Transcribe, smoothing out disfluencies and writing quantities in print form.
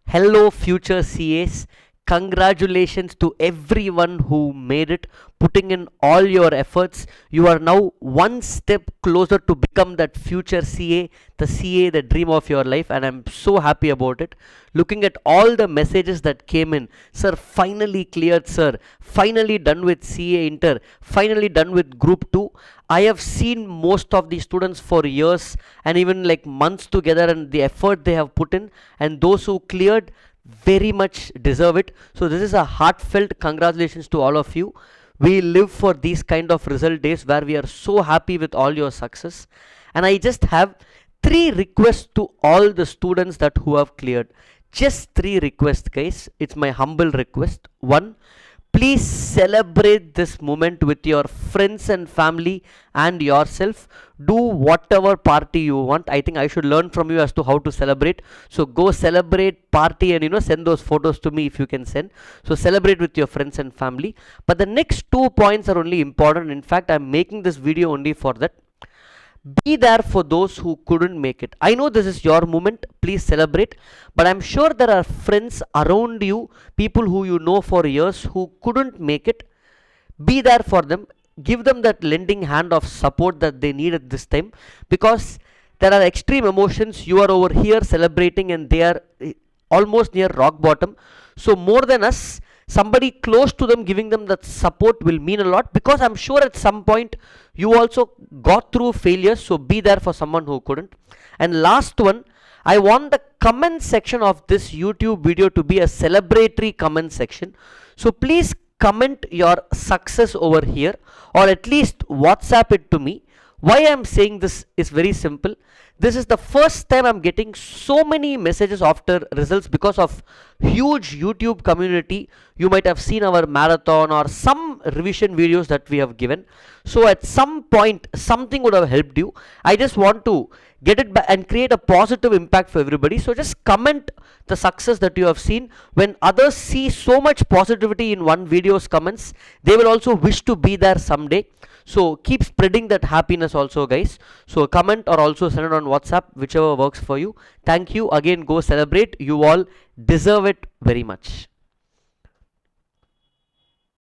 Hello, future CAs. Congratulations to everyone who made it, putting in all your efforts. You are now one step closer to become that future CA, the CA, the dream of your life, and I'm so happy about it. Looking at all the messages that came in, sir, finally cleared, sir, finally done with CA Inter, finally done with Group 2. I have seen most of the students for years and even like months together, and the effort they have put in, and those who cleared very much deserve it. So this is a heartfelt congratulations to all of you. We live for these kind of result days where we are so happy with all your success. And I just have three requests to all the students that who have cleared. Just three requests, guys. It's my humble request. One, please celebrate this moment with your friends and family and yourself. Do whatever party you want. I think I should learn from you as to how to celebrate. So go celebrate, party, and send those photos to me if you can send. So celebrate with your friends and family. But the next 2 points are only important. In fact, I'm making this video only for that. Be there for those who couldn't make it. I know this is your moment, please celebrate, but I'm sure there are friends around you, people who you know for years who couldn't make it. Be there for them, give them that lending hand of support that they need at this time, because there are extreme emotions. You are over here celebrating and they are almost near rock bottom. So more than us, somebody close to them giving them that support will mean a lot, because I'm sure at some point you also got through failures. So be there for someone who couldn't. And last one, I want the comment section of this YouTube video to be a celebratory comment section. So please comment your success over here, or at least WhatsApp it to me. Why I'm saying this is very simple. This is the first time I'm getting so many messages after results because of huge YouTube community. You might have seen our marathon or some revision videos that we have given. So at some point something would have helped you. I just want to get it back and create a positive impact for everybody. So just comment the success that you have seen. When others see so much positivity in one video's comments, they will also wish to be there someday. So keep spreading that happiness also, guys. So comment or also send it on WhatsApp, whichever works for you. Thank you again. Go celebrate. You all deserve it very much.